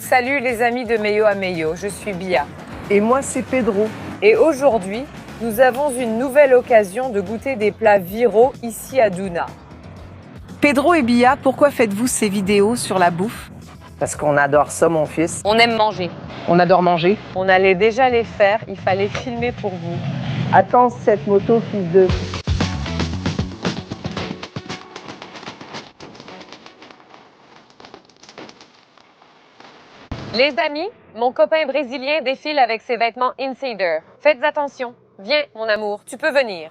Salut les amis de Meyo à Meyo, je suis Bia. Et moi c'est Pedro. Et aujourd'hui, nous avons une nouvelle occasion de goûter des plats viraux ici à Douna. Pedro et Bia, pourquoi faites-vous ces vidéos sur la bouffe? Parce qu'on adore ça, mon fils. On aime manger. On adore manger. On allait déjà les faire, il fallait filmer pour vous. Attends cette moto, fils de... Les amis, mon copain brésilien défile avec ses vêtements Insider. Faites attention. Viens, mon amour, tu peux venir.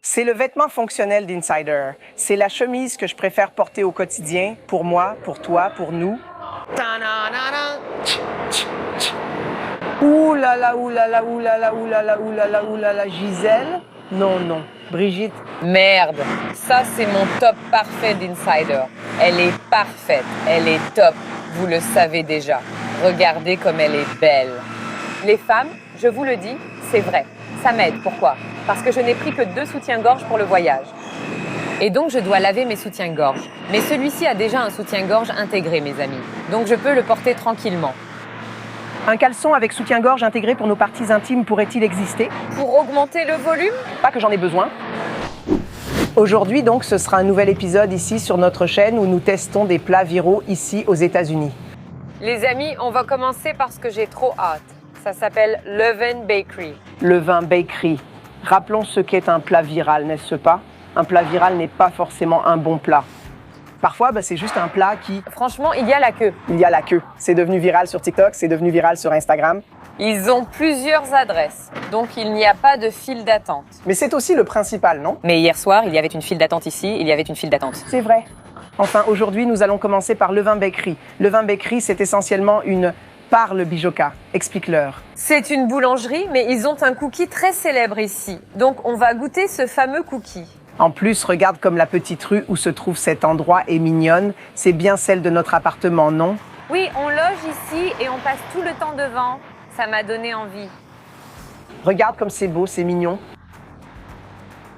C'est le vêtement fonctionnel d'Insider. C'est la chemise que je préfère porter au quotidien, pour moi, pour toi, pour nous. Ouh là là, ouh là là, ouh là là, ouh là là, ouh là là, ouh là là, Gisèle? Non, non. Brigitte? Merde, ça c'est mon top parfait d'Insider. Elle est parfaite, elle est top, vous le savez déjà. Regardez comme elle est belle. Les femmes, je vous le dis, c'est vrai. Ça m'aide, pourquoi? Parce que je n'ai pris que 2 soutiens-gorge pour le voyage. Et donc je dois laver mes soutiens-gorge. Mais celui-ci a déjà un soutien-gorge intégré, mes amis. Donc je peux le porter tranquillement. Un caleçon avec soutien-gorge intégré pour nos parties intimes pourrait-il exister? Pour augmenter le volume? Pas que j'en ai besoin. Aujourd'hui, donc, ce sera un nouvel épisode ici sur notre chaîne où nous testons des plats viraux ici aux États-Unis. Les amis, on va commencer parce que j'ai trop hâte. Ça s'appelle Levain Bakery. Levain Bakery. Rappelons ce qu'est un plat viral, n'est-ce pas? Un plat viral n'est pas forcément un bon plat. Parfois, c'est juste un plat qui... Franchement, il y a la queue. Il y a la queue. C'est devenu viral sur TikTok, c'est devenu viral sur Instagram. Ils ont plusieurs adresses, donc il n'y a pas de file d'attente. Mais c'est aussi le principal, non? Mais hier soir, il y avait une file d'attente ici, il y avait une file d'attente. C'est vrai. Enfin, aujourd'hui, nous allons commencer par Levain Bakery. Levain Bakery, c'est essentiellement une Parle Bijoka. Explique-leur. C'est une boulangerie, mais ils ont un cookie très célèbre ici. Donc on va goûter ce fameux cookie. En plus, regarde comme la petite rue où se trouve cet endroit est mignonne. C'est bien celle de notre appartement, non? Oui, on loge ici et on passe tout le temps devant. Ça m'a donné envie. Regarde comme c'est beau, c'est mignon.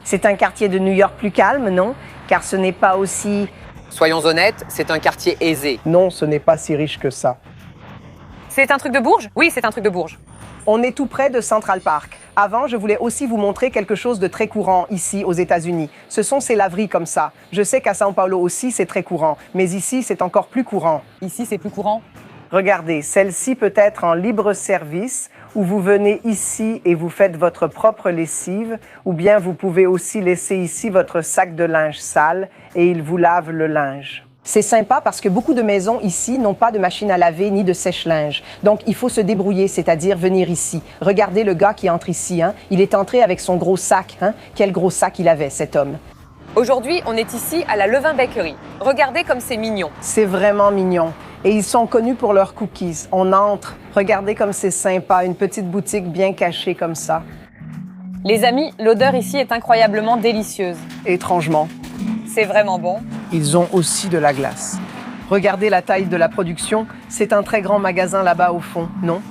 C'est un quartier de New York plus calme, non? Car ce n'est pas aussi... Soyons honnêtes, c'est un quartier aisé. Non, ce n'est pas si riche que ça. C'est un truc de Bourges? Oui, c'est un truc de Bourges. On est tout près de Central Park. Avant, je voulais aussi vous montrer quelque chose de très courant ici aux États-Unis. Ce sont ces laveries comme ça. Je sais qu'à São Paulo aussi, c'est très courant. Mais ici, c'est encore plus courant. Ici, c'est plus courant? Regardez, celle-ci peut être en libre service, où vous venez ici et vous faites votre propre lessive, ou bien vous pouvez aussi laisser ici votre sac de linge sale et il vous lave le linge. C'est sympa parce que beaucoup de maisons ici n'ont pas de machine à laver ni de sèche-linge. Donc, il faut se débrouiller, c'est-à-dire venir ici. Regardez le gars qui entre ici. Il est entré avec son gros sac. Quel gros sac il avait, cet homme. Aujourd'hui, on est ici à la Levain Bakery. Regardez comme c'est mignon. C'est vraiment mignon. Et ils sont connus pour leurs cookies. On entre. Regardez comme c'est sympa. Une petite boutique bien cachée comme ça. Les amis, l'odeur ici est incroyablement délicieuse. Étrangement. C'est vraiment bon. Ils ont aussi de la glace. Regardez la taille de la production. C'est un très grand magasin là-bas au fond, non?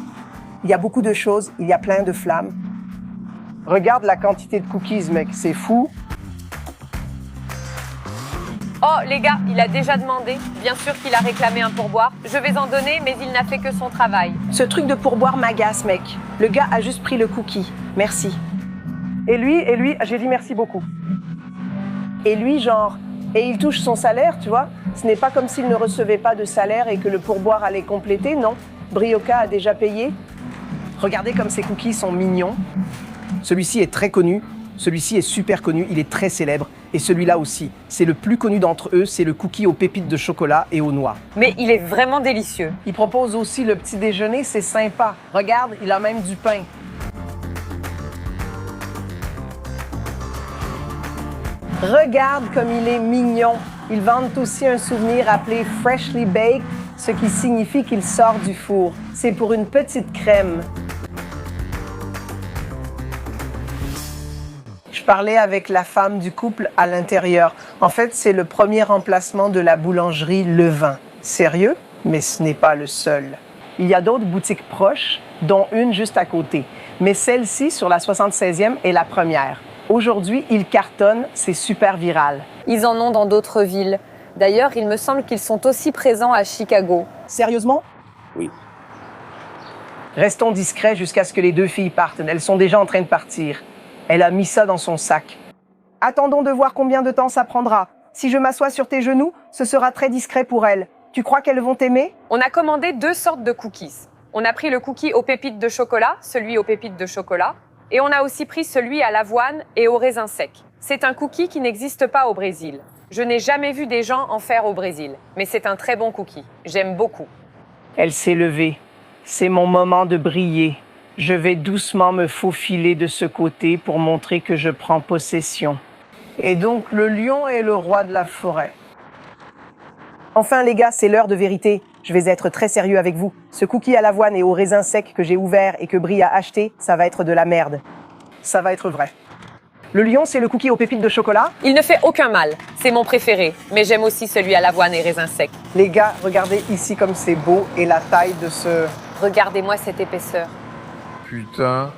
Il y a beaucoup de choses, il y a plein de flammes. Regarde la quantité de cookies, mec, c'est fou. Oh, les gars, il a déjà demandé. Bien sûr qu'il a réclamé un pourboire. Je vais en donner, mais il n'a fait que son travail. Ce truc de pourboire m'agace, mec. Le gars a juste pris le cookie. Merci. Et lui, j'ai dit merci beaucoup. Et lui, genre... Et il touche son salaire, tu vois. Ce n'est pas comme s'il ne recevait pas de salaire et que le pourboire allait compléter, non. Brioca a déjà payé. Regardez comme ces cookies sont mignons. Celui-ci est très connu. Celui-ci est super connu. Il est très célèbre. Et celui-là aussi. C'est le plus connu d'entre eux. C'est le cookie aux pépites de chocolat et aux noix. Mais il est vraiment délicieux. Il propose aussi le petit déjeuner. C'est sympa. Regarde, il a même du pain. Regarde comme il est mignon. Ils vendent aussi un souvenir appelé Freshly Baked, ce qui signifie qu'il sort du four. C'est pour une petite crème. Je parlais avec la femme du couple à l'intérieur. En fait, c'est le premier emplacement de la boulangerie Levain. Sérieux? Mais ce n'est pas le seul. Il y a d'autres boutiques proches, dont une juste à côté. Mais celle-ci, sur la 76e, est la première. Aujourd'hui, ils cartonnent, c'est super viral. Ils en ont dans d'autres villes. D'ailleurs, il me semble qu'ils sont aussi présents à Chicago. Sérieusement? Oui. Restons discrets jusqu'à ce que les deux filles partent. Elles sont déjà en train de partir. Elle a mis ça dans son sac. Attendons de voir combien de temps ça prendra. Si je m'assois sur tes genoux, ce sera très discret pour elles. Tu crois qu'elles vont t'aimer? On a commandé 2 sortes de cookies. On a pris le cookie aux pépites de chocolat, celui aux pépites de chocolat, et on a aussi pris celui à l'avoine et au raisin sec. C'est un cookie qui n'existe pas au Brésil. Je n'ai jamais vu des gens en faire au Brésil, mais c'est un très bon cookie. J'aime beaucoup. Elle s'est levée. C'est mon moment de briller. Je vais doucement me faufiler de ce côté pour montrer que je prends possession. Et donc le lion est le roi de la forêt. Enfin les gars, c'est l'heure de vérité. Je vais être très sérieux avec vous. Ce cookie à l'avoine et au raisin sec que j'ai ouvert et que Brie a acheté, ça va être de la merde. Ça va être vrai. Le lion, c'est le cookie aux pépites de chocolat. Il ne fait aucun mal. C'est mon préféré, mais j'aime aussi celui à l'avoine et raisin sec. Les gars, regardez ici comme c'est beau et la taille de ce... Regardez-moi cette épaisseur. Putain.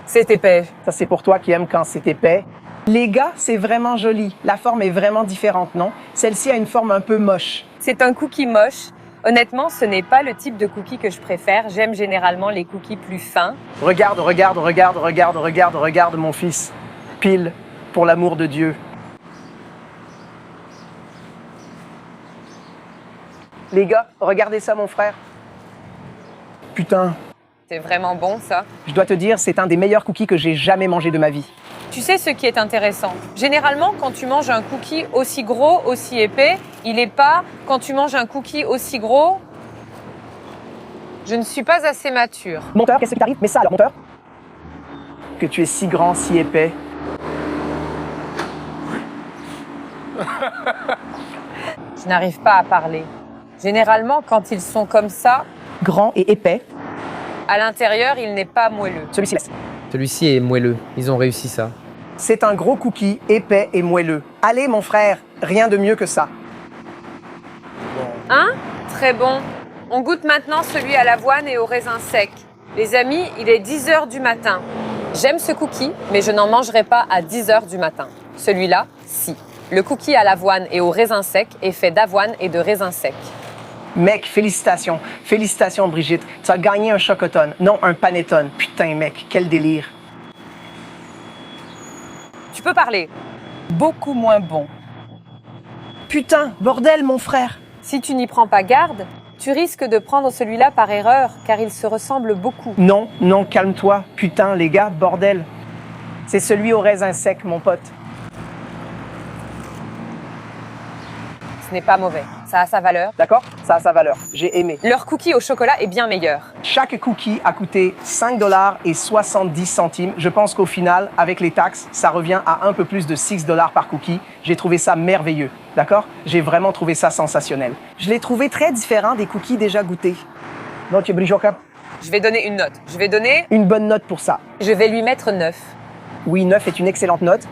C'est épais. Ça, c'est pour toi qui aimes quand c'est épais. Les gars, c'est vraiment joli. La forme est vraiment différente, non? Celle-ci a une forme un peu moche. C'est un cookie moche. Honnêtement, ce n'est pas le type de cookie que je préfère. J'aime généralement les cookies plus fins. Regarde, mon fils. Pile, pour l'amour de Dieu. Les gars, regardez ça, mon frère. Putain, C'est vraiment bon, ça. je dois te dire, c'est un des meilleurs cookies que j'ai jamais mangé de ma vie. Tu sais ce qui est intéressant? Généralement, quand tu manges un cookie aussi gros, aussi épais, il est pas quand tu manges un cookie aussi gros. Je ne suis pas assez mature. Monteur, qu'est-ce qui t'arrive? Mais ça alors, monteur. Que tu es si grand, si épais. Je n'arrive pas à parler. Généralement, quand ils sont comme ça, Grand et épais. à l'intérieur, il n'est pas moelleux. Celui-ci laisse. Celui-ci est moelleux. Ils ont réussi ça. C'est un gros cookie épais et moelleux. Allez, mon frère, rien de mieux que ça. Hein? Très bon. On goûte maintenant celui à l'avoine et au raisin sec. Les amis, il est 10 h du matin. J'aime ce cookie, mais je n'en mangerai pas à 10 h du matin. Celui-là, si. Le cookie à l'avoine et au raisin sec est fait d'avoine et de raisin sec. Mec, félicitations. Félicitations, Brigitte. Tu as gagné un chocoton. Non, un panettone. Putain, mec, quel délire. Tu peux parler. Beaucoup moins bon. Putain, bordel, mon frère. Si tu n'y prends pas garde, tu risques de prendre celui-là par erreur, car il se ressemble beaucoup. Non, non, calme-toi. Putain, les gars, bordel. C'est celui au raisin sec, mon pote. Ce n'est pas mauvais. Ça a sa valeur. D'accord? Ça a sa valeur. J'ai aimé. Leur cookie au chocolat est bien meilleur. Chaque cookie a coûté 5,70 $. Je pense qu'au final, avec les taxes, ça revient à un peu plus de 6 $ par cookie. J'ai trouvé ça merveilleux. D'accord? J'ai vraiment trouvé ça sensationnel. Je l'ai trouvé très différent des cookies déjà goûtés. Non, tu es Brijoka? Je vais donner une note. Une bonne note pour ça. Je vais lui mettre 9. Oui, 9 est une excellente note.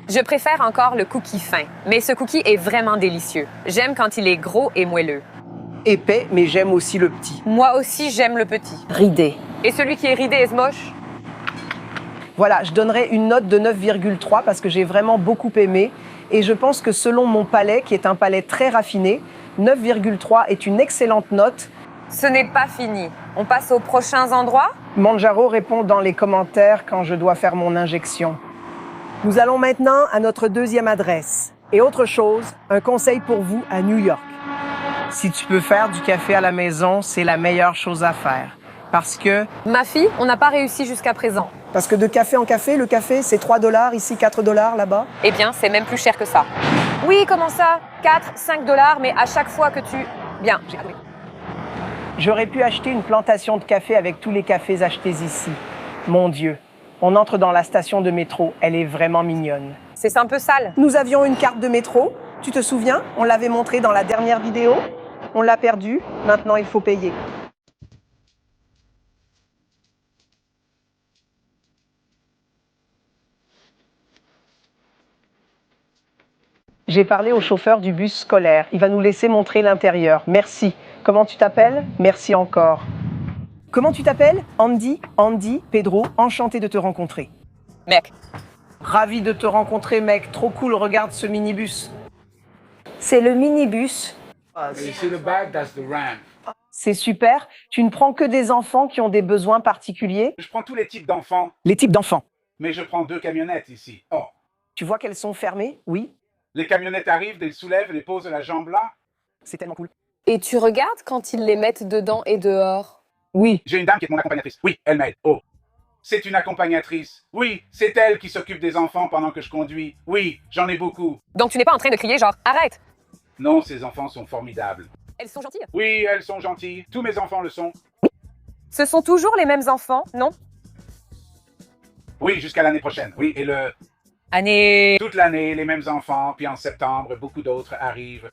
Je préfère encore le cookie fin, mais ce cookie est vraiment délicieux. J'aime quand il est gros et moelleux. Épais, mais j'aime aussi le petit. Moi aussi, j'aime le petit. Ridé. Et celui qui est ridé est moche? Voilà, je donnerais une note de 9,3 parce que j'ai vraiment beaucoup aimé. Et je pense que selon mon palais, qui est un palais très raffiné, 9,3 est une excellente note. Ce n'est pas fini. On passe aux prochains endroits? Manjaro répond dans les commentaires quand je dois faire mon injection. Nous allons maintenant à notre deuxième adresse. Et autre chose, un conseil pour vous à New York. Si tu peux faire du café à la maison, c'est la meilleure chose à faire. Parce que Ma fille, on n'a pas réussi jusqu'à présent. de café en café, le café c'est 3 $, ici 4 $ là-bas. Eh bien, c'est même plus cher que ça. Oui, comment ça? 4, 5 $, mais à chaque fois que tu... Bien, j'ai compris. J'aurais pu acheter une plantation de café avec tous les cafés achetés ici. Mon Dieu, on entre dans la station de métro, elle est vraiment mignonne. C'est un peu sale. Nous avions une carte de métro, tu te souviens? On l'avait montrée dans la dernière vidéo. On l'a perdue, maintenant il faut payer. J'ai parlé au chauffeur du bus scolaire. Il va nous laisser montrer l'intérieur. Merci. Comment tu t'appelles? Merci encore. Comment tu t'appelles? Andy, Pedro, enchanté de te rencontrer. Mec, Ravi de te rencontrer, mec. Trop cool, regarde ce minibus. C'est le minibus. You see the bag? That's the ramp. C'est super. Tu ne prends que des enfants qui ont des besoins particuliers. Je prends tous les types d'enfants, Les types d'enfants. mais je prends 2 camionnettes ici. Oh, Tu vois qu'elles sont fermées? Oui. les camionnettes arrivent, les soulèvent, les posent la jambe là. C'est tellement cool. Et tu regardes quand ils les mettent dedans et dehors? Oui. J'ai une dame qui est mon accompagnatrice. Oui, elle m'aide. Oh, c'est une accompagnatrice. Oui, c'est elle qui s'occupe des enfants pendant que je conduis. Oui, j'en ai beaucoup. Donc tu n'es pas en train de crier genre arrête. Non, ces enfants sont formidables. Elles sont gentilles. Oui, elles sont gentilles. Tous mes enfants le sont. Ce sont toujours les mêmes enfants, non? Oui, jusqu'à l'année prochaine. Oui, et Année. toute l'année, les mêmes enfants. Puis en septembre, beaucoup d'autres arrivent.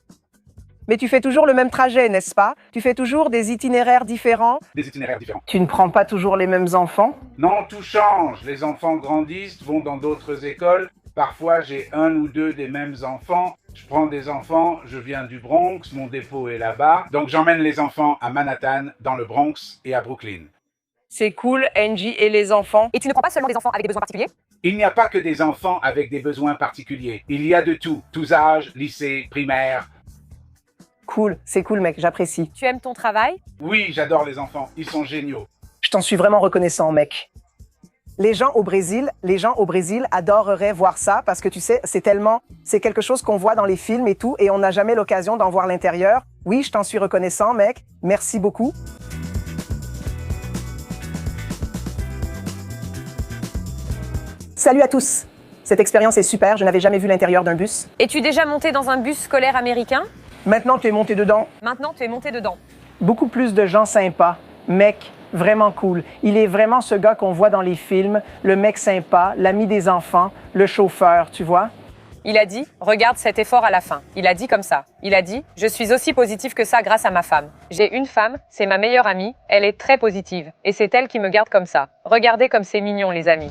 Mais tu fais toujours le même trajet, n'est-ce pas? Tu fais toujours des itinéraires différents. Des itinéraires différents. Tu ne prends pas toujours les mêmes enfants. Non, tout change. Les enfants grandissent, vont dans d'autres écoles. Parfois, j'ai 1 ou 2 des mêmes enfants. Je prends des enfants, je viens du Bronx, mon dépôt est là-bas. Donc j'emmène les enfants à Manhattan, dans le Bronx et à Brooklyn. C'est cool, Angie et les enfants. Et tu ne prends pas seulement des enfants avec des besoins particuliers? Il n'y a pas que des enfants avec des besoins particuliers. Il y a de tout. Tous âges, lycée, primaire. Cool, c'est cool, mec, j'apprécie. Tu aimes ton travail? Oui, j'adore les enfants. Ils sont géniaux. Je t'en suis vraiment reconnaissant, mec. Les gens au Brésil adoreraient voir ça parce que tu sais, c'est quelque chose qu'on voit dans les films et tout, et on n'a jamais l'occasion d'en voir l'intérieur. Oui, je t'en suis reconnaissant, mec. Merci beaucoup. Salut à tous. Cette expérience est super, je n'avais jamais vu l'intérieur d'un bus. Es-tu déjà monté dans un bus scolaire américain? Maintenant, tu es monté dedans. Maintenant, tu es monté dedans. Beaucoup plus de gens sympas. Mec, vraiment cool. Il est vraiment ce gars qu'on voit dans les films, le mec sympa, l'ami des enfants, le chauffeur, tu vois? Il a dit, regarde cet effort à la fin. Il a dit comme ça. Il a dit, je suis aussi positif que ça grâce à ma femme. J'ai une femme, c'est ma meilleure amie, elle est très positive. Et c'est elle qui me garde comme ça. Regardez comme c'est mignon, les amis.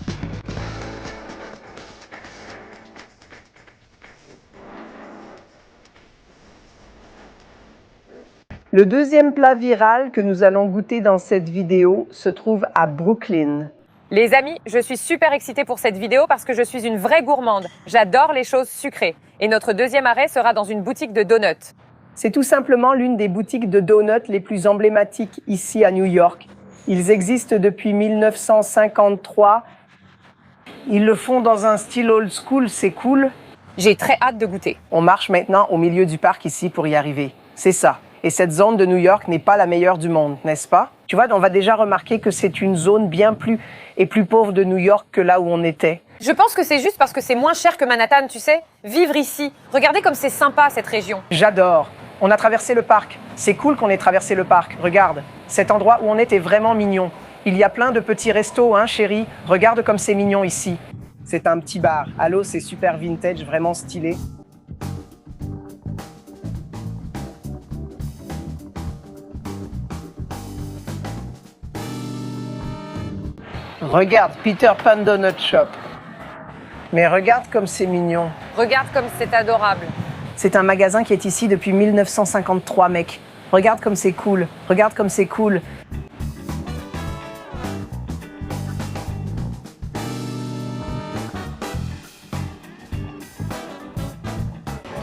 Le deuxième plat viral que nous allons goûter dans cette vidéo se trouve à Brooklyn. Les amis, je suis super excitée pour cette vidéo parce que je suis une vraie gourmande. J'adore les choses sucrées. Et notre deuxième arrêt sera dans une boutique de donuts. C'est tout simplement l'une des boutiques de donuts les plus emblématiques ici à New York. Ils existent depuis 1953. Ils le font dans un style old school, c'est cool. J'ai très hâte de goûter. On marche maintenant au milieu du parc ici pour y arriver. C'est ça. Et cette zone de New York n'est pas la meilleure du monde, n'est-ce pas? Tu vois, on va déjà remarquer que c'est une zone bien plus pauvre de New York que là où on était. Je pense que c'est juste parce que c'est moins cher que Manhattan, tu sais. Vivre ici. Regardez comme c'est sympa cette région. J'adore. On a traversé le parc. C'est cool qu'on ait traversé le parc. Regarde, cet endroit où on est vraiment mignon. Il y a plein de petits restos, hein, chérie. Regarde comme c'est mignon ici. C'est un petit bar. Allô, c'est super vintage, vraiment stylé. Regarde, Peter Pan Donut Shop. Mais regarde comme c'est mignon. Regarde comme c'est adorable. C'est un magasin qui est ici depuis 1953, mec. Regarde comme c'est cool. Regarde comme c'est cool.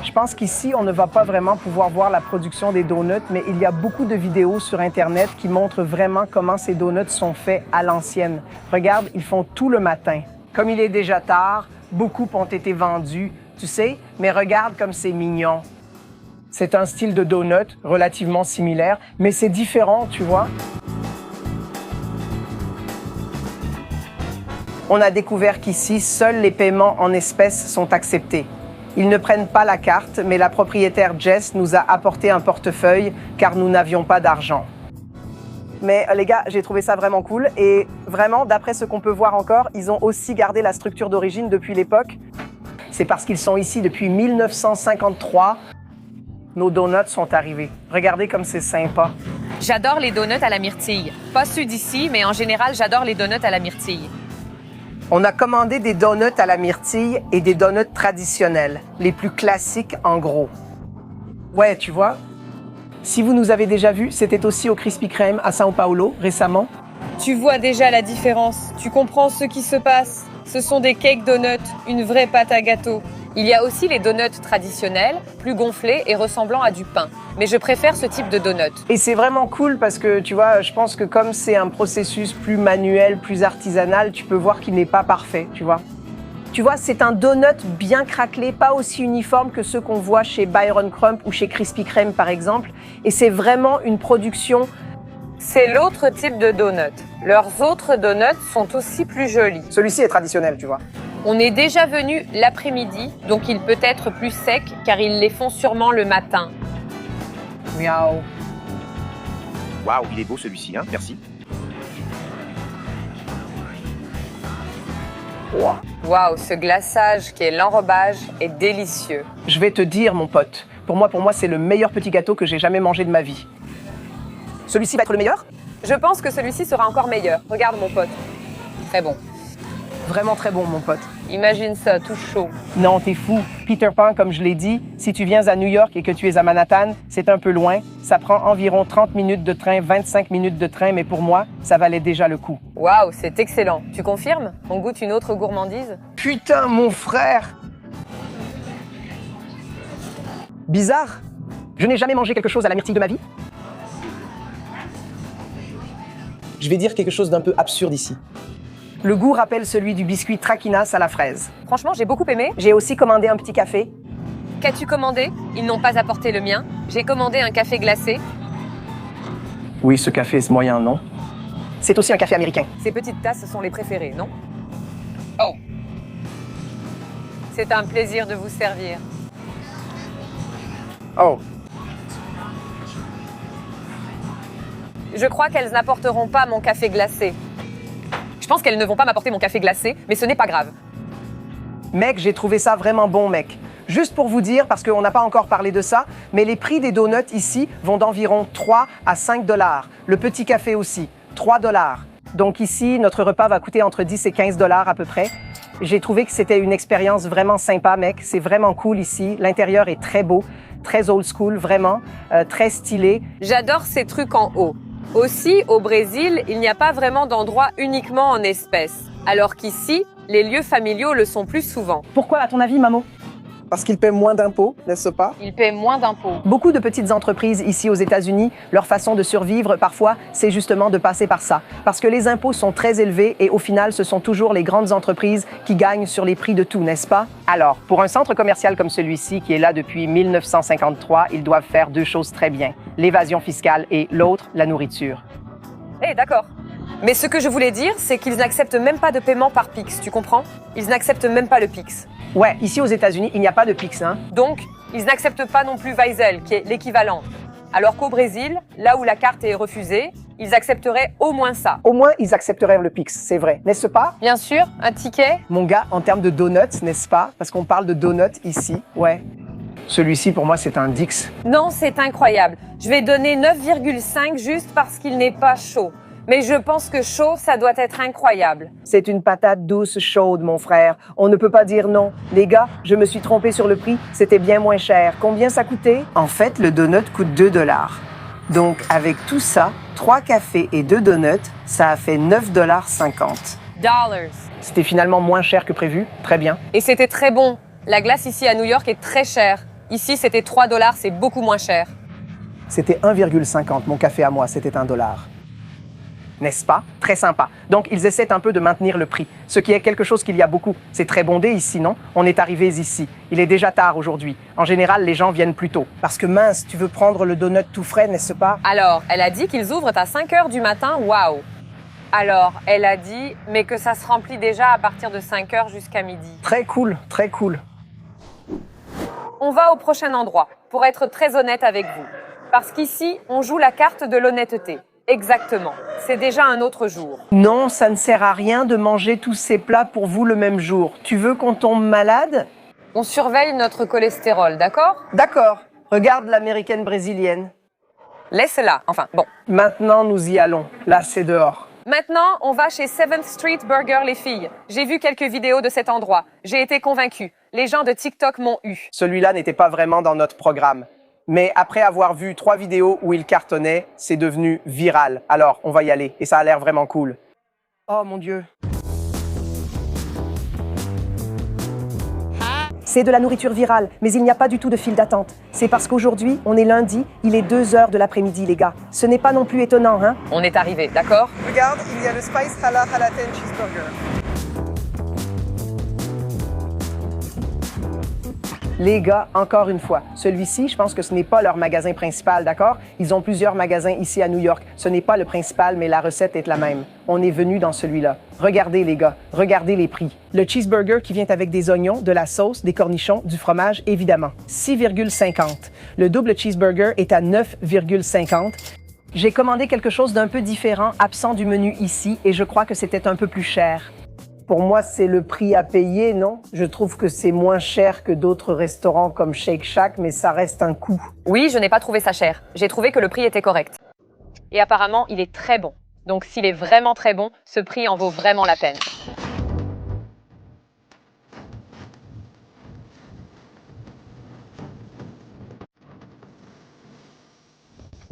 Je pense qu'ici, on ne va pas vraiment pouvoir voir la production des donuts, mais il y a beaucoup de vidéos sur Internet qui montrent vraiment comment ces donuts sont faits à l'ancienne. Regarde, ils font tout le matin. Comme il est déjà tard, beaucoup ont été vendus, tu sais, mais regarde comme c'est mignon. C'est un style de donut relativement similaire, mais c'est différent, tu vois. On a découvert qu'ici, seuls les paiements en espèces sont acceptés. Ils ne prennent pas la carte, mais la propriétaire Jess nous a apporté un portefeuille car nous n'avions pas d'argent. Mais les gars, j'ai trouvé ça vraiment cool et vraiment, d'après ce qu'on peut voir encore, ils ont aussi gardé la structure d'origine depuis l'époque. C'est parce qu'ils sont ici depuis 1953. Nos donuts sont arrivés. Regardez comme c'est sympa. J'adore les donuts à la myrtille. Pas ceux d'ici, mais en général, j'adore les donuts à la myrtille. On a commandé des donuts à la myrtille et des donuts traditionnels, les plus classiques en gros. Ouais, tu vois. Si vous nous avez déjà vus, c'était aussi au Krispy Kreme à São Paulo récemment. Tu vois déjà la différence. Tu comprends ce qui se passe. Ce sont des cake donuts, une vraie pâte à gâteau. Il y a aussi les donuts traditionnels, plus gonflés et ressemblant à du pain. Mais je préfère ce type de donut. Et c'est vraiment cool parce que, tu vois, je pense que comme c'est un processus plus manuel, plus artisanal, tu peux voir qu'il n'est pas parfait, tu vois. Tu vois, c'est un donut bien craquelé, pas aussi uniforme que ceux qu'on voit chez Byron Crump ou chez Krispy Kreme, par exemple. Et c'est vraiment une production. C'est l'autre type de donut. Leurs autres donuts sont aussi plus jolis. Celui-ci est traditionnel, tu vois. On est déjà venu l'après-midi, donc il peut être plus sec car ils les font sûrement le matin. Miaou. Waouh, il est beau celui-ci, hein, merci. Waouh, ce glaçage qui est l'enrobage est délicieux. Je vais te dire, mon pote, pour moi, c'est le meilleur petit gâteau que j'ai jamais mangé de ma vie. Celui-ci va être le meilleur? Je pense que celui-ci sera encore meilleur. Regarde mon pote. Très bon. Vraiment très bon, mon pote. Imagine ça, tout chaud. Non, t'es fou. Peter Pan, comme je l'ai dit, si tu viens à New York et que tu es à Manhattan, c'est un peu loin. Ça prend environ 30 minutes de train, 25 minutes de train, mais pour moi, ça valait déjà le coup. Waouh, c'est excellent. Tu confirmes? On goûte une autre gourmandise? Putain, mon frère! Bizarre. Je n'ai jamais mangé quelque chose à la myrtille de ma vie. Je vais dire quelque chose d'un peu absurde ici. Le goût rappelle celui du biscuit Traquinas à la fraise. Franchement, j'ai beaucoup aimé. J'ai aussi commandé un petit café. Qu'as-tu commandé? Ils n'ont pas apporté le mien. J'ai commandé un café glacé. Oui, ce café est moyen, non? C'est aussi un café américain. Ces petites tasses sont les préférées, non? Oh! C'est un plaisir de vous servir. Oh, Je crois qu'elles n'apporteront pas mon café glacé. Je pense qu'elles ne vont pas m'apporter mon café glacé, mais ce n'est pas grave. mec, j'ai trouvé ça vraiment bon, mec. Juste pour vous dire, parce qu'on n'a pas encore parlé de ça, mais les prix des donuts ici vont d'environ 3 à 5 $. Le petit café aussi, 3 $. Donc ici, notre repas va coûter entre 10 et 15 $ à peu près. J'ai trouvé que c'était une expérience vraiment sympa, mec. C'est vraiment cool ici. L'intérieur est très beau, très old school, vraiment, très stylé. J'adore ces trucs en haut. Aussi, au Brésil, il n'y a pas vraiment d'endroit uniquement en espèces. Alors qu'ici, les lieux familiaux le sont plus souvent. Pourquoi, à ton avis, Mamo? Parce qu'ils paient moins d'impôts, n'est-ce pas? Ils paient moins d'impôts. Beaucoup de petites entreprises ici aux États-Unis, leur façon de survivre parfois, c'est justement de passer par ça. Parce que les impôts sont très élevés et au final, ce sont toujours les grandes entreprises qui gagnent sur les prix de tout, n'est-ce pas? Alors, pour un centre commercial comme celui-ci, qui est là depuis 1953, ils doivent faire deux choses très bien. L'évasion fiscale et l'autre, la nourriture. Eh, d'accord. Mais ce que je voulais dire, c'est qu'ils n'acceptent même pas de paiement par Pix, tu comprends? Ils n'acceptent même pas le Pix. Ouais, ici aux États-Unis, il n'y a pas de Pix, hein? Donc, ils n'acceptent pas non plus Weisel, qui est l'équivalent. Alors qu'au Brésil, là où la carte est refusée, ils accepteraient au moins ça. Au moins, ils accepteraient le Pix, c'est vrai, n'est-ce pas? Bien sûr, un ticket. Mon gars, en termes de donuts, n'est-ce pas? Parce qu'on parle de donuts ici, ouais. Celui-ci, pour moi, c'est un Dix. Non, c'est incroyable. Je vais donner 9,5 juste parce qu'il n'est pas chaud. Mais je pense que chaud, ça doit être incroyable. C'est une patate douce chaude, mon frère. On ne peut pas dire non. Les gars, je me suis trompé sur le prix. C'était bien moins cher. Combien ça coûtait? En fait, le donut coûte 2 $. Donc, avec tout ça, 3 cafés et 2 donuts, ça a fait 9,50 $. Dollars. C'était finalement moins cher que prévu. Très bien. Et c'était très bon. La glace ici à New York est très chère. Ici, c'était 3 $, c'est beaucoup moins cher. C'était 1,50 $. Mon café à moi, c'était 1 $. N'est-ce pas? Très sympa. Donc, ils essaient un peu de maintenir le prix, ce qui est quelque chose qu'il y a beaucoup. C'est très bondé ici, non? On est arrivés ici. Il est déjà tard aujourd'hui. En général, les gens viennent plus tôt. Parce que mince, tu veux prendre le donut tout frais, n'est-ce pas? Alors, elle a dit qu'ils ouvrent à 5 heures du matin, waouh! Alors, elle a dit, mais que ça se remplit déjà à partir de 5 heures jusqu'à midi. Très cool, très cool. On va au prochain endroit, pour être très honnête avec vous. Parce qu'ici, on joue la carte de l'honnêteté. Exactement. C'est déjà un autre jour. Non, ça ne sert à rien de manger tous ces plats pour vous le même jour. Tu veux qu'on tombe malade? On surveille notre cholestérol, d'accord? D'accord. Regarde l'américaine brésilienne. Laisse-la. Enfin, bon. Maintenant, nous y allons. Là, c'est dehors. Maintenant, on va chez 7th Street Burger, les filles. J'ai vu quelques vidéos de cet endroit. J'ai été convaincue. Les gens de TikTok m'ont eu. Celui-là n'était pas vraiment dans notre programme. Mais après avoir vu 3 vidéos où il cartonnait, c'est devenu viral. Alors, on va y aller. Et ça a l'air vraiment cool. Oh mon Dieu. C'est de la nourriture virale, mais il n'y a pas du tout de file d'attente. C'est parce qu'aujourd'hui, on est lundi, il est 2 heures de l'après-midi, les gars. Ce n'est pas non plus étonnant, hein? On est arrivé, d'accord? Regarde, il y a le Spice Hala Halaten Cheeseburger. Les gars, encore une fois, celui-ci, je pense que ce n'est pas leur magasin principal, d'accord? Ils ont plusieurs magasins ici à New York. Ce n'est pas le principal, mais la recette est la même. On est venu dans celui-là. Regardez, les gars, regardez les prix. Le cheeseburger qui vient avec des oignons, de la sauce, des cornichons, du fromage, évidemment. 6,50. Le double cheeseburger est à 9,50. J'ai commandé quelque chose d'un peu différent, absent du menu ici, et je crois que c'était un peu plus cher. Pour moi, c'est le prix à payer, non? Je trouve que c'est moins cher que d'autres restaurants comme Shake Shack, mais ça reste un coût. Oui, je n'ai pas trouvé ça cher. J'ai trouvé que le prix était correct. Et apparemment, il est très bon. Donc s'il est vraiment très bon, ce prix en vaut vraiment la peine.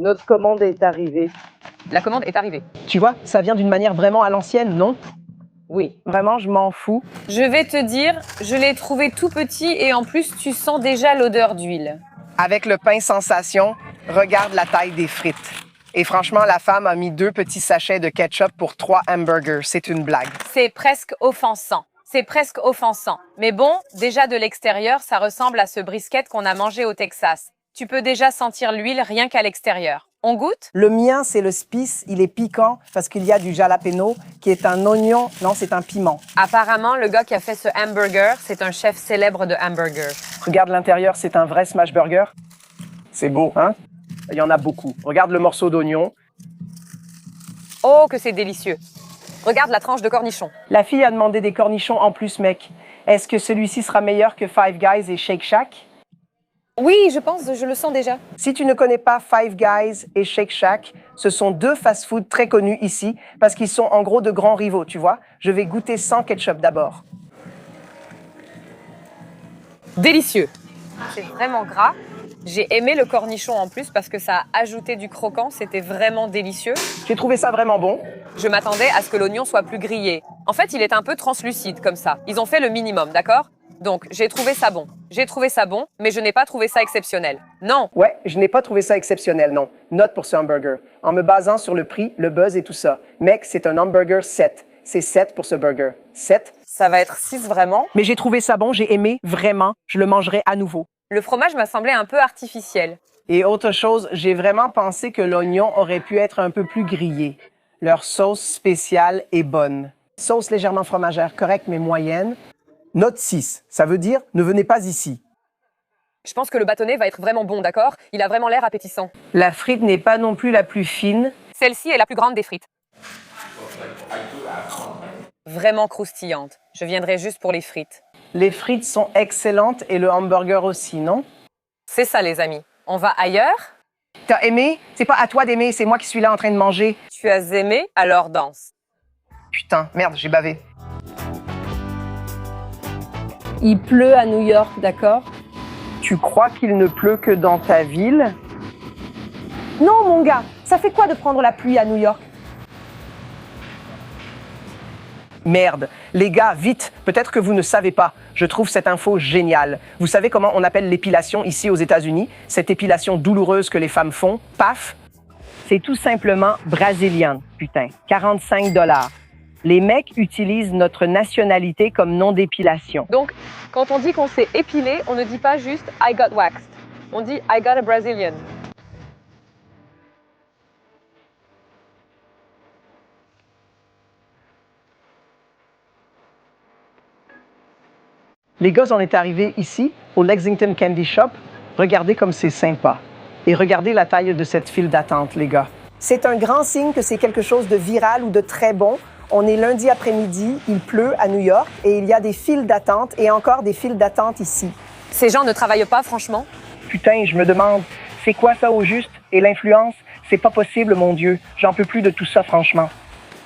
Notre commande est arrivée. La commande est arrivée. Tu vois, ça vient d'une manière vraiment à l'ancienne, non? Oui. Vraiment, je m'en fous. Je vais te dire, je l'ai trouvé tout petit et en plus, tu sens déjà l'odeur d'huile. Avec le pain sensation, regarde la taille des frites. Et franchement, la femme a mis 2 petits sachets de ketchup pour 3 hamburgers. C'est une blague. C'est presque offensant. C'est presque offensant. Mais bon, déjà de l'extérieur, ça ressemble à ce brisket qu'on a mangé au Texas. Tu peux déjà sentir l'huile rien qu'à l'extérieur. On goûte? Le mien, c'est le spice. Il est piquant parce qu'il y a du jalapeno qui est un oignon. Non, c'est un piment. Apparemment, le gars qui a fait ce hamburger, c'est un chef célèbre de hamburger. Regarde l'intérieur, c'est un vrai smash burger. C'est beau, hein? Il y en a beaucoup. Regarde le morceau d'oignon. Oh, que c'est délicieux. Regarde la tranche de cornichon. La fille a demandé des cornichons en plus, mec. Est-ce que celui-ci sera meilleur que Five Guys et Shake Shack? Oui, je pense, je le sens déjà. Si tu ne connais pas Five Guys et Shake Shack, ce sont 2 fast-food très connus ici parce qu'ils sont en gros de grands rivaux, tu vois. Je vais goûter sans ketchup d'abord. Délicieux. C'est vraiment gras. J'ai aimé le cornichon en plus parce que ça a ajouté du croquant. C'était vraiment délicieux. J'ai trouvé ça vraiment bon. Je m'attendais à ce que l'oignon soit plus grillé. En fait, il est un peu translucide comme ça. Ils ont fait le minimum, d'accord? Donc, j'ai trouvé ça bon. J'ai trouvé ça bon, mais je n'ai pas trouvé ça exceptionnel. Non. Ouais, je n'ai pas trouvé ça exceptionnel, non. Note pour ce hamburger. En me basant sur le prix, le buzz et tout ça. Mec, c'est un hamburger 7. C'est 7 pour ce burger. 7. Ça va être 6 vraiment. Mais j'ai trouvé ça bon, j'ai aimé, vraiment. Je le mangerai à nouveau. Le fromage m'a semblé un peu artificiel. Et autre chose, j'ai vraiment pensé que l'oignon aurait pu être un peu plus grillé. Leur sauce spéciale est bonne. Sauce légèrement fromagère, correcte mais moyenne. Note 6, ça veut dire ne venez pas ici. Je pense que le bâtonnet va être vraiment bon, d'accord? Il a vraiment l'air appétissant. La frite n'est pas non plus la plus fine. Celle-ci est la plus grande des frites. Vraiment croustillante. Je viendrai juste pour les frites. Les frites sont excellentes et le hamburger aussi, non? C'est ça, les amis. On va ailleurs? T'as aimé? C'est pas à toi d'aimer, c'est moi qui suis là en train de manger. Tu as aimé, alors danse. Putain, merde, j'ai bavé. Il pleut à New York, d'accord? Tu crois qu'il ne pleut que dans ta ville? Non, mon gars, ça fait quoi de prendre la pluie à New York? Merde. Les gars, vite, peut-être que vous ne savez pas. Je trouve cette info géniale. Vous savez comment on appelle l'épilation ici aux États-Unis? Cette épilation douloureuse que les femmes font, paf? C'est tout simplement brésilien, putain. 45 $. Les mecs utilisent notre nationalité comme nom d'épilation. Donc, quand on dit qu'on s'est épilé, on ne dit pas juste I got waxed. On dit I got a Brazilian. Les gars, on est arrivés ici, au Lexington Candy Shop. Regardez comme c'est sympa. Et regardez la taille de cette file d'attente, les gars. C'est un grand signe que c'est quelque chose de viral ou de très bon. On est lundi après-midi, il pleut à New York et il y a des files d'attente et encore des files d'attente ici. Ces gens ne travaillent pas, franchement? Putain, je me demande, c'est quoi ça au juste? Et l'influence? C'est pas possible, mon Dieu. J'en peux plus de tout ça, franchement.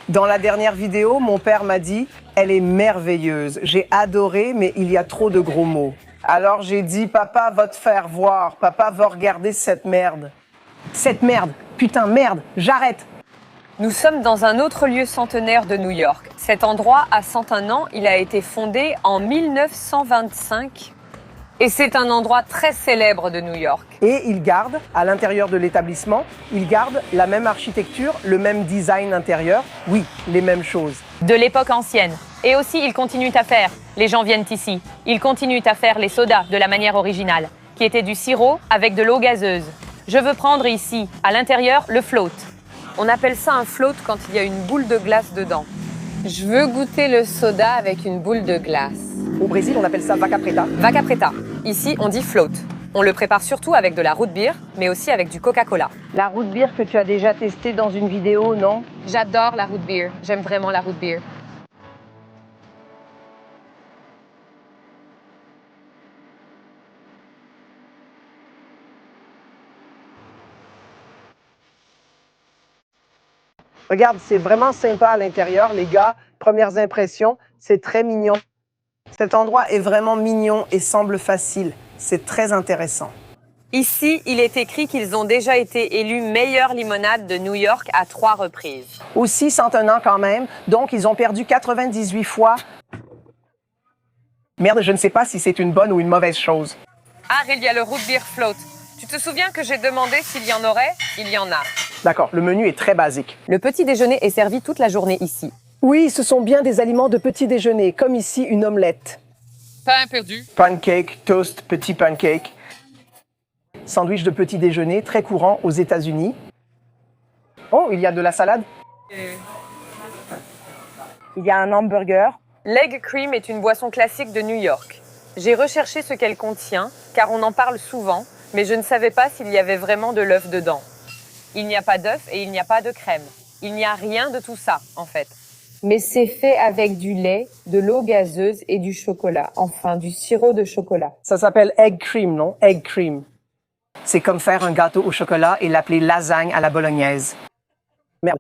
Dans la dernière vidéo, mon père m'a dit « Elle est merveilleuse. J'ai adoré, mais il y a trop de gros mots. » Alors j'ai dit « Papa va te faire voir. Papa va regarder cette merde. » Cette merde. Putain, merde. J'arrête. Nous sommes dans un autre lieu centenaire de New York. Cet endroit a 101 ans. Il a été fondé en 1925. Et c'est un endroit très célèbre de New York. Et ils gardent, à l'intérieur de l'établissement, ils gardent la même architecture, le même design intérieur. Oui, les mêmes choses. De l'époque ancienne. Et aussi, ils continuent à faire. Les gens viennent ici. Ils continuent à faire les sodas de la manière originale, qui était du sirop avec de l'eau gazeuse. Je veux prendre ici, à l'intérieur, le float. On appelle ça un float quand il y a une boule de glace dedans. Je veux goûter le soda avec une boule de glace. Au Brésil, on appelle ça vaca preta. Vaca preta. Ici, on dit float. On le prépare surtout avec de la root beer, mais aussi avec du Coca-Cola. La root beer que tu as déjà testée dans une vidéo, non? J'adore la root beer. J'aime vraiment la root beer. Regarde, c'est vraiment sympa à l'intérieur, les gars. Premières impressions, c'est très mignon. Cet endroit est vraiment mignon et semble facile. C'est très intéressant. Ici, il est écrit qu'ils ont déjà été élus meilleure limonade de New York à 3 reprises. Aussi 101 ans quand même, donc ils ont perdu 98 fois. Merde, je ne sais pas si c'est une bonne ou une mauvaise chose. Ah, il y a le root beer float. Tu te souviens que j'ai demandé s'il y en aurait? Il y en a. D'accord, le menu est très basique. Le petit déjeuner est servi toute la journée ici. Oui, ce sont bien des aliments de petit déjeuner, comme ici une omelette. Pain perdu. Pancake, toast, petit pancake. Sandwich de petit déjeuner, très courant aux États-Unis. Oh, il y a de la salade. Il y a un hamburger. L'egg cream est une boisson classique de New York. J'ai recherché ce qu'elle contient, car on en parle souvent, mais je ne savais pas s'il y avait vraiment de l'œuf dedans. Il n'y a pas d'œuf et il n'y a pas de crème. Il n'y a rien de tout ça, en fait. Mais c'est fait avec du lait, de l'eau gazeuse et du chocolat. Enfin, du sirop de chocolat. Ça s'appelle egg cream, non? Egg cream. C'est comme faire un gâteau au chocolat et l'appeler lasagne à la bolognaise. Merde.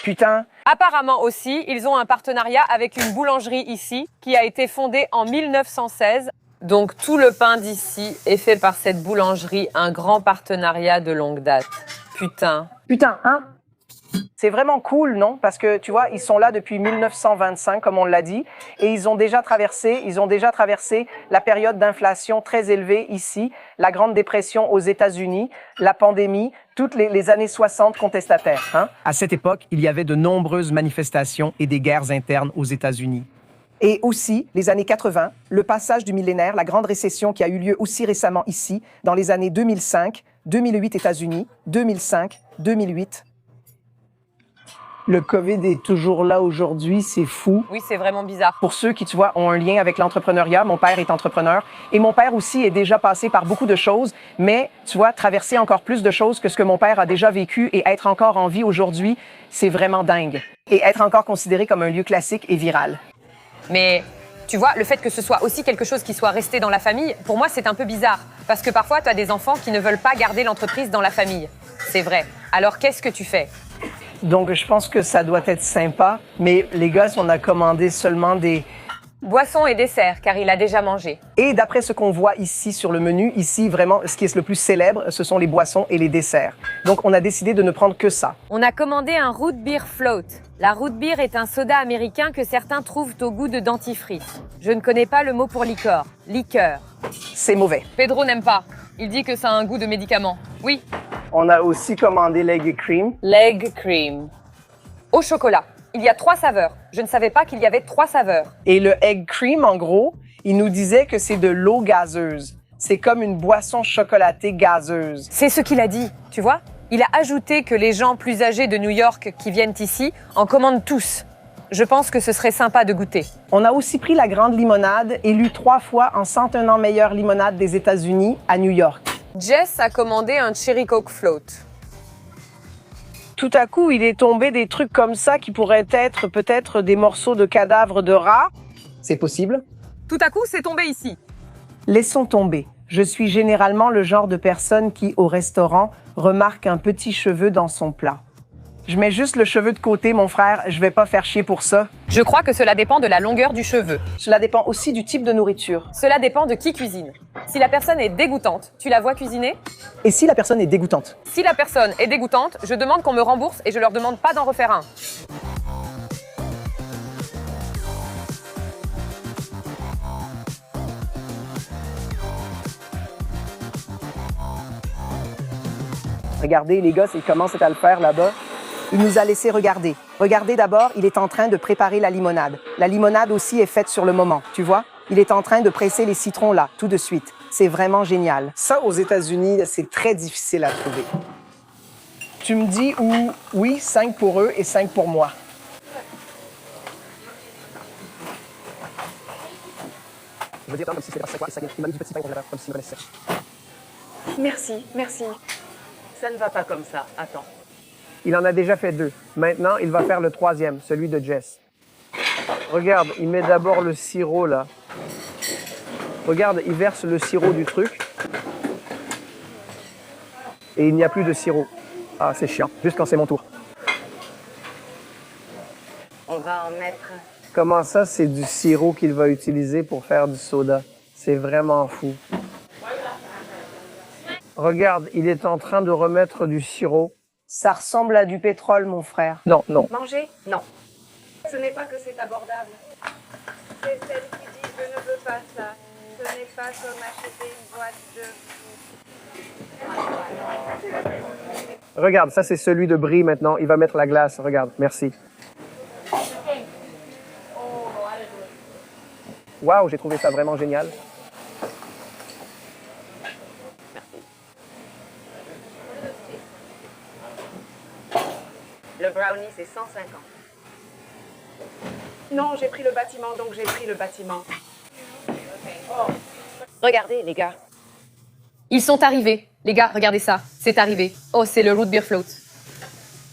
Putain. Apparemment aussi, ils ont un partenariat avec une boulangerie ici, qui a été fondée en 1916. Donc tout le pain d'ici est fait par cette boulangerie, un grand partenariat de longue date. Putain. Putain, hein? C'est vraiment cool, non? Parce que, tu vois, ils sont là depuis 1925, comme on l'a dit, et ils ont déjà traversé la période d'inflation très élevée ici, la Grande Dépression aux États-Unis, la pandémie, toutes les années 60 contestataires. Hein? À cette époque, il y avait de nombreuses manifestations et des guerres internes aux États-Unis. Et aussi, les années 80, le passage du millénaire, la grande récession qui a eu lieu aussi récemment ici, dans les années 2005, 2008 États-Unis, 2005, 2008. Le COVID est toujours là aujourd'hui, c'est fou. Oui, c'est vraiment bizarre. Pour ceux qui, tu vois, ont un lien avec l'entrepreneuriat, mon père est entrepreneur et mon père aussi est déjà passé par beaucoup de choses, mais, tu vois, traverser encore plus de choses que ce que mon père a déjà vécu et être encore en vie aujourd'hui, c'est vraiment dingue. Et être encore considéré comme un lieu classique et viral. Mais tu vois, le fait que ce soit aussi quelque chose qui soit resté dans la famille, pour moi, c'est un peu bizarre. Parce que parfois, tu as des enfants qui ne veulent pas garder l'entreprise dans la famille. C'est vrai. Alors, qu'est-ce que tu fais? Donc, je pense que ça doit être sympa, mais les gars, on a commandé seulement des... Boissons et desserts, car il a déjà mangé. Et d'après ce qu'on voit ici sur le menu, ici, vraiment, ce qui est le plus célèbre, ce sont les boissons et les desserts. Donc, on a décidé de ne prendre que ça. On a commandé un root beer float. La root beer est un soda américain que certains trouvent au goût de dentifrice. Je ne connais pas le mot pour liqueur. Liqueur. C'est mauvais. Pedro n'aime pas. Il dit que ça a un goût de médicament. Oui. On a aussi commandé l'egg cream. L'egg cream. Au chocolat. Il y a 3 saveurs. Je ne savais pas qu'il y avait 3 saveurs. Et le egg cream, en gros, il nous disait que c'est de l'eau gazeuse. C'est comme une boisson chocolatée gazeuse. C'est ce qu'il a dit, tu vois? Il a ajouté que les gens plus âgés de New York qui viennent ici en commandent tous. Je pense que ce serait sympa de goûter. On a aussi pris la grande limonade, élue 3 fois en 101 ans meilleure limonade des États-Unis à New York. Jess a commandé un Cherry Coke float. Tout à coup, il est tombé des trucs comme ça qui pourraient être peut-être des morceaux de cadavres de rats. C'est possible. Tout à coup, c'est tombé ici. Laissons tomber. Je suis généralement le genre de personne qui, au restaurant, remarque un petit cheveu dans son plat. Je mets juste le cheveu de côté, mon frère, je vais pas faire chier pour ça. Je crois que cela dépend de la longueur du cheveu. Cela dépend aussi du type de nourriture. Cela dépend de qui cuisine. Si la personne est dégoûtante, tu la vois cuisiner? Et si la personne est dégoûtante? Si la personne est dégoûtante, je demande qu'on me rembourse et je leur demande pas d'en refaire un. Regardez, les gosses, ils commencent à le faire là-bas. Il nous a laissé regarder. Regardez d'abord, il est en train de préparer la limonade. La limonade aussi est faite sur le moment, tu vois? Il est en train de presser les citrons là, tout de suite. C'est vraiment génial. Ça, aux États-Unis, c'est très difficile à trouver. Tu me dis où, oui, 5 pour eux et 5 pour moi. Je veux dire, comme si c'était quoi, il m'a mis du petit pain comme s'il me connaissait. Merci, merci. Ça ne va pas comme ça. Attends. Il en a déjà fait 2. Maintenant, il va faire le 3e, celui de Jess. Regarde, il met d'abord le sirop là. Regarde, il verse le sirop du truc. Et il n'y a plus de sirop. Ah, c'est chiant. Juste quand c'est mon tour. On va en mettre. Comment ça, c'est du sirop qu'il va utiliser pour faire du soda? C'est vraiment fou. Regarde, il est en train de remettre du sirop. Ça ressemble à du pétrole, mon frère. Non, non. Manger? Non. Ce n'est pas que c'est abordable. C'est celle qui dit je ne veux pas ça. Ce n'est pas comme acheter une boîte de... Regarde, ça c'est celui de Brie maintenant. Il va mettre la glace. Regarde, merci. Waouh, j'ai trouvé ça vraiment génial. Le brownie, c'est 150. Non, j'ai pris le bâtiment, donc j'ai pris le bâtiment. Regardez, les gars. Ils sont arrivés. Les gars, regardez ça. C'est arrivé. Oh, c'est le root beer float.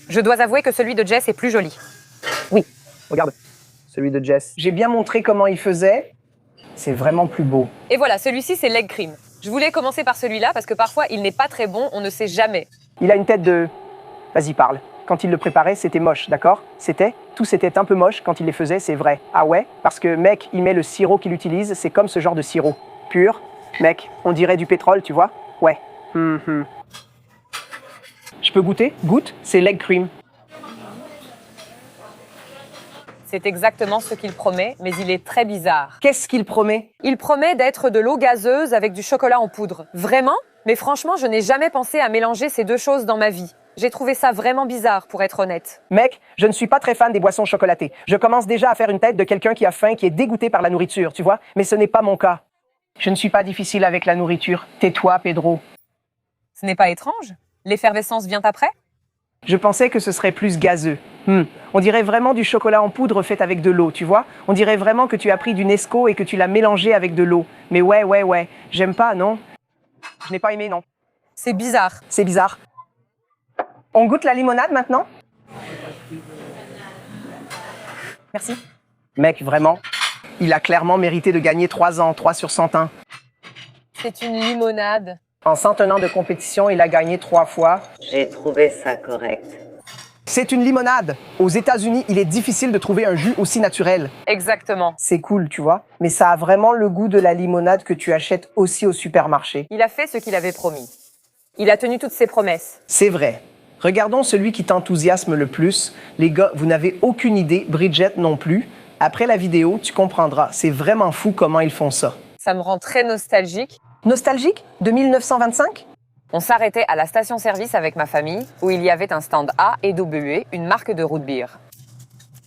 Je dois avouer que celui de Jess est plus joli. Oui, regarde, celui de Jess. J'ai bien montré comment il faisait. C'est vraiment plus beau. Et voilà, celui-ci, c'est l'egg cream. Je voulais commencer par celui-là parce que parfois, il n'est pas très bon, on ne sait jamais. Il a une tête de... Vas-y, parle. Quand il le préparait, c'était moche, d'accord? Tout c'était un peu moche quand il les faisait, c'est vrai. Ah ouais? Parce que, mec, il met le sirop qu'il utilise, c'est comme ce genre de sirop. Pur. Mec, on dirait du pétrole, tu vois? Ouais. Je peux goûter? Goûte, c'est l'egg cream. C'est exactement ce qu'il promet, mais il est très bizarre. Qu'est-ce qu'il promet? Il promet d'être de l'eau gazeuse avec du chocolat en poudre. Vraiment? Mais franchement, je n'ai jamais pensé à mélanger ces deux choses dans ma vie. J'ai trouvé ça vraiment bizarre, pour être honnête. Mec, je ne suis pas très fan des boissons chocolatées. Je commence déjà à faire une tête de quelqu'un qui a faim, qui est dégoûté par la nourriture, tu vois? Mais ce n'est pas mon cas. Je ne suis pas difficile avec la nourriture. Tais-toi, Pedro. Ce n'est pas étrange? L'effervescence vient après? Je pensais que ce serait plus gazeux. On dirait vraiment du chocolat en poudre fait avec de l'eau, tu vois? On dirait vraiment que tu as pris du Nesquik et que tu l'as mélangé avec de l'eau. Mais ouais. J'aime pas, non? Je n'ai pas aimé, non. C'est bizarre. C'est bizarre. On goûte la limonade maintenant? Merci. Mec, vraiment, il a clairement mérité de gagner 3 ans, 3 sur 101. C'est une limonade. En 101 ans de compétition, il a gagné 3 fois. J'ai trouvé ça correct. C'est une limonade. Aux États-Unis, il est difficile de trouver un jus aussi naturel. Exactement. C'est cool, tu vois. Mais ça a vraiment le goût de la limonade que tu achètes aussi au supermarché. Il a fait ce qu'il avait promis. Il a tenu toutes ses promesses. C'est vrai. Regardons celui qui t'enthousiasme le plus. Les gars, vous n'avez aucune idée, Bridget non plus. Après la vidéo, tu comprendras. C'est vraiment fou comment ils font ça. Ça me rend très nostalgique. Nostalgique? De 1925? On s'arrêtait à la station-service avec ma famille, où il y avait un stand A&W, une marque de root beer.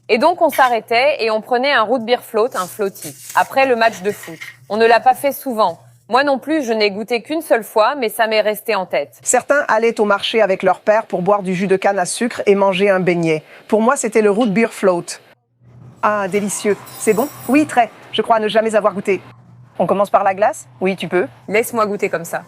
Et donc on s'arrêtait et on prenait un root beer float, un floaty, après le match de foot. On ne l'a pas fait souvent. Moi non plus, je n'ai goûté qu'une seule fois, mais ça m'est resté en tête. Certains allaient au marché avec leur père pour boire du jus de canne à sucre et manger un beignet. Pour moi, c'était le root beer float. Ah, délicieux. C'est bon? Oui, très. Je crois ne jamais avoir goûté. On commence par la glace? Oui, tu peux. Laisse-moi goûter comme ça.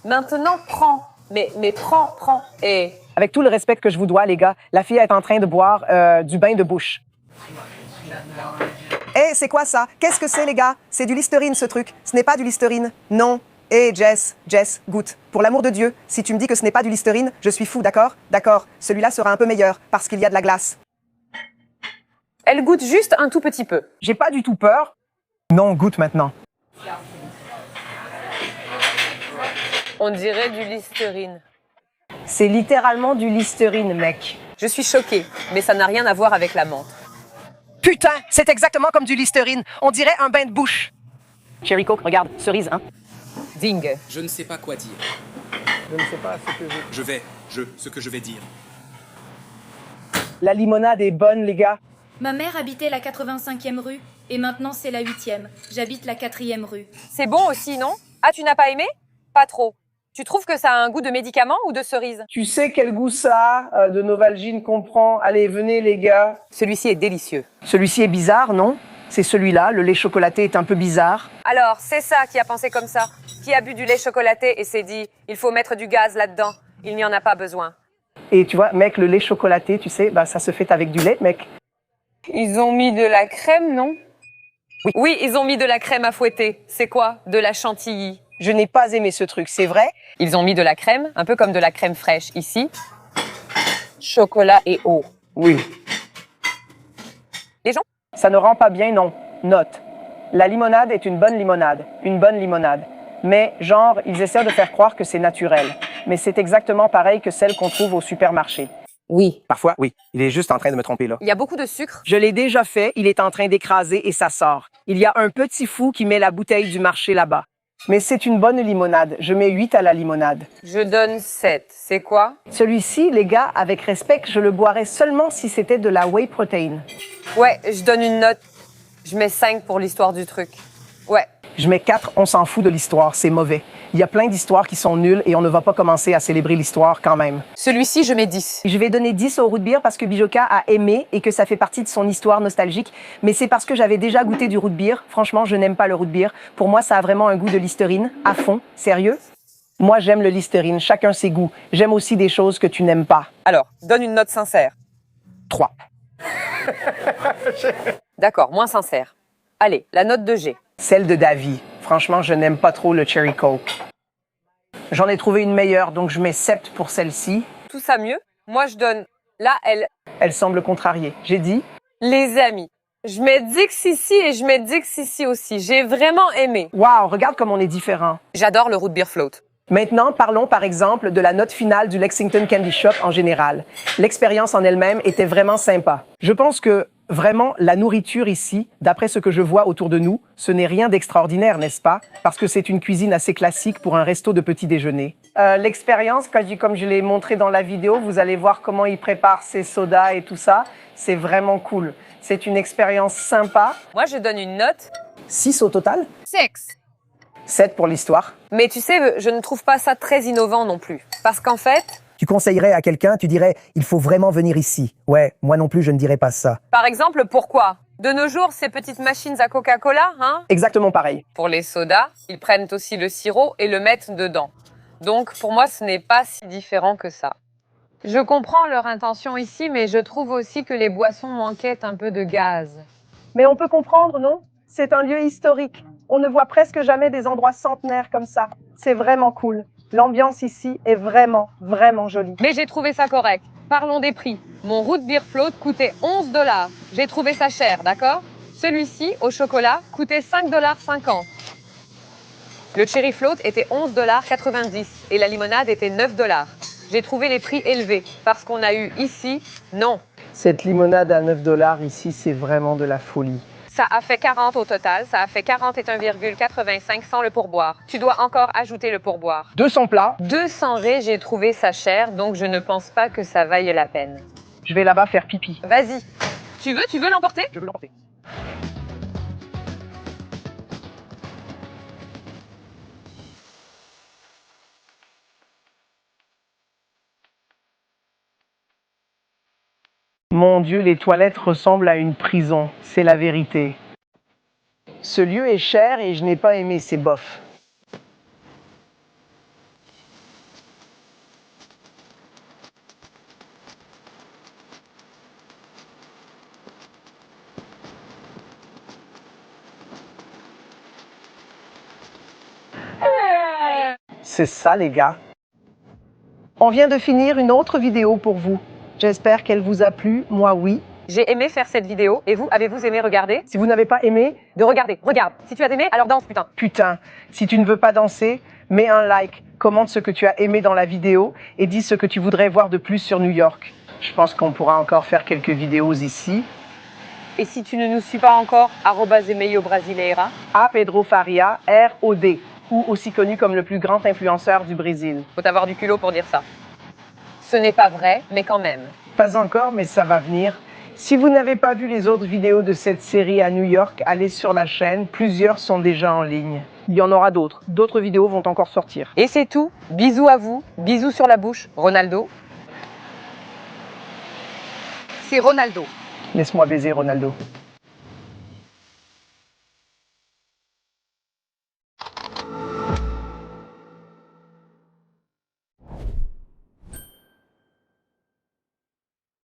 Maintenant, prends. Mais prends. Et... Avec tout le respect que je vous dois, les gars, la fille est en train de boire du bain de bouche. Hé, c'est quoi ça? Qu'est-ce que c'est, les gars? C'est du Listerine, ce truc. Ce n'est pas du Listerine. Non. Hé, Jess, goûte. Pour l'amour de Dieu, si tu me dis que ce n'est pas du Listerine, je suis fou, d'accord? D'accord. Celui-là sera un peu meilleur, parce qu'il y a de la glace. Elle goûte juste un tout petit peu. J'ai pas du tout peur. Non, goûte maintenant. On dirait du Listerine. C'est littéralement du Listerine, mec. Je suis choquée, mais ça n'a rien à voir avec la menthe. Putain, c'est exactement comme du Listerine. On dirait un bain de bouche. Cherry Coke, regarde, cerise, hein? Ding. Je ne sais pas quoi dire. Je ne sais pas ce que Ce que je vais dire. La limonade est bonne, les gars. Ma mère habitait la 85e rue et maintenant c'est la 8e. J'habite la 4e rue. C'est bon aussi, non? Ah, tu n'as pas aimé? Pas trop. Tu trouves que ça a un goût de médicament ou de cerise? Tu sais quel goût ça a de Novalgine qu'on prend? Allez, venez, les gars. Celui-ci est délicieux. Celui-ci est bizarre, non? C'est celui-là, le lait chocolaté est un peu bizarre. Alors, c'est ça qui a pensé comme ça. Qui a bu du lait chocolaté et s'est dit, il faut mettre du gaz là-dedans. Il n'y en a pas besoin. Et tu vois, mec, le lait chocolaté, tu sais, bah, ça se fait avec du lait, mec. Ils ont mis de la crème, non? Oui, ils ont mis de la crème à fouetter. C'est quoi? De la chantilly. Je n'ai pas aimé ce truc, c'est vrai? Ils ont mis de la crème, un peu comme de la crème fraîche ici. Chocolat et eau. Oui. Les gens? Ça ne rend pas bien, non. Note. La limonade est une bonne limonade. Une bonne limonade. Mais, genre, ils essaient de faire croire que c'est naturel. Mais c'est exactement pareil que celle qu'on trouve au supermarché. Oui. Parfois, oui. Il est juste en train de me tromper là. Il y a beaucoup de sucre. Je l'ai déjà fait, il est en train d'écraser et ça sort. Il y a un petit fou qui met la bouteille du marché là-bas. Mais c'est une bonne limonade. Je mets 8 à la limonade. Je donne 7. C'est quoi? Celui-ci, les gars, avec respect, je le boirais seulement si c'était de la whey protein. Ouais, je donne une note. Je mets 5 pour l'histoire du truc. Ouais. Je mets 4, on s'en fout de l'histoire, c'est mauvais. Il y a plein d'histoires qui sont nulles et on ne va pas commencer à célébrer l'histoire quand même. Celui-ci, je mets 10. Je vais donner 10 au root beer parce que Bijoka a aimé et que ça fait partie de son histoire nostalgique. Mais c'est parce que j'avais déjà goûté du root beer. Franchement, je n'aime pas le root beer. Pour moi, ça a vraiment un goût de Listerine, à fond. Sérieux? Moi, j'aime le Listerine, chacun ses goûts. J'aime aussi des choses que tu n'aimes pas. Alors, donne une note sincère. 3. D'accord, moins sincère. Allez, la note de G. Celle de Davy. Franchement, je n'aime pas trop le Cherry Coke. J'en ai trouvé une meilleure, donc je mets 7 pour celle-ci. Tout ça mieux? Moi, je donne... Là, Elle semble contrariée. J'ai dit? Les amis, je mets 10 ici et je mets 10 ici aussi. J'ai vraiment aimé. Waouh, regarde comme on est différents. J'adore le root beer float. Maintenant, parlons par exemple de la note finale du Lexington Candy Shop en général. L'expérience en elle-même était vraiment sympa. Je pense que vraiment la nourriture ici, d'après ce que je vois autour de nous, ce n'est rien d'extraordinaire, n'est-ce pas? Parce que c'est une cuisine assez classique pour un resto de petit déjeuner. L'expérience, comme je l'ai montré dans la vidéo, vous allez voir comment ils préparent ses sodas et tout ça. C'est vraiment cool. C'est une expérience sympa. Moi, je donne une note. 6 au total? 6. 7 pour l'histoire. Mais tu sais, je ne trouve pas ça très innovant non plus. Parce qu'en fait... Tu conseillerais à quelqu'un, tu dirais « il faut vraiment venir ici ». Ouais, moi non plus, je ne dirais pas ça. Par exemple, pourquoi? De nos jours, ces petites machines à Coca-Cola, hein? Exactement pareil. Pour les sodas, ils prennent aussi le sirop et le mettent dedans. Donc, pour moi, ce n'est pas si différent que ça. Je comprends leur intention ici, mais je trouve aussi que les boissons manquaient un peu de gaz. Mais on peut comprendre, non? C'est un lieu historique. On ne voit presque jamais des endroits centenaires comme ça. C'est vraiment cool. L'ambiance ici est vraiment, vraiment jolie. Mais j'ai trouvé ça correct. Parlons des prix. Mon root beer float coûtait 11 $. J'ai trouvé ça cher, d'accord? Celui-ci, au chocolat, coûtait 5,50 $. Le cherry float était 11,90 $ et la limonade était 9 $. J'ai trouvé les prix élevés parce qu'on a eu ici, non. Cette limonade à 9 $ ici, c'est vraiment de la folie. Ça a fait 40 au total, ça a fait 41,85 sans le pourboire. Tu dois encore ajouter le pourboire. 200 plats. 200 raies, j'ai trouvé ça cher, donc je ne pense pas que ça vaille la peine. Je vais là-bas faire pipi. Vas-y. Tu veux l'emporter? Je veux l'emporter. Mon Dieu, les toilettes ressemblent à une prison, c'est la vérité. Ce lieu est cher et je n'ai pas aimé, c'est bof. C'est ça, les gars. On vient de finir une autre vidéo pour vous. J'espère qu'elle vous a plu, moi oui. J'ai aimé faire cette vidéo, et vous, avez-vous aimé regarder? Si vous n'avez pas aimé, De regarder, regarde. Si tu as aimé, alors danse, putain. putain, si tu ne veux pas danser, mets un like, commente ce que tu as aimé dans la vidéo et dis ce que tu voudrais voir de plus sur New York. Je pense qu'on pourra encore faire quelques vidéos ici. Et si tu ne nous suis pas encore, @emeiobrasileira. À Pedro Faria, ROD. ou aussi connu comme le plus grand influenceur du Brésil. Faut avoir du culot pour dire ça. Ce n'est pas vrai, mais quand même. Pas encore, mais ça va venir. Si vous n'avez pas vu les autres vidéos de cette série à New York, allez sur la chaîne, plusieurs sont déjà en ligne. Il y en aura d'autres. D'autres vidéos vont encore sortir. Et c'est tout. Bisous à vous. Bisous sur la bouche. Ronaldo. C'est Ronaldo. Laisse-moi baiser Ronaldo.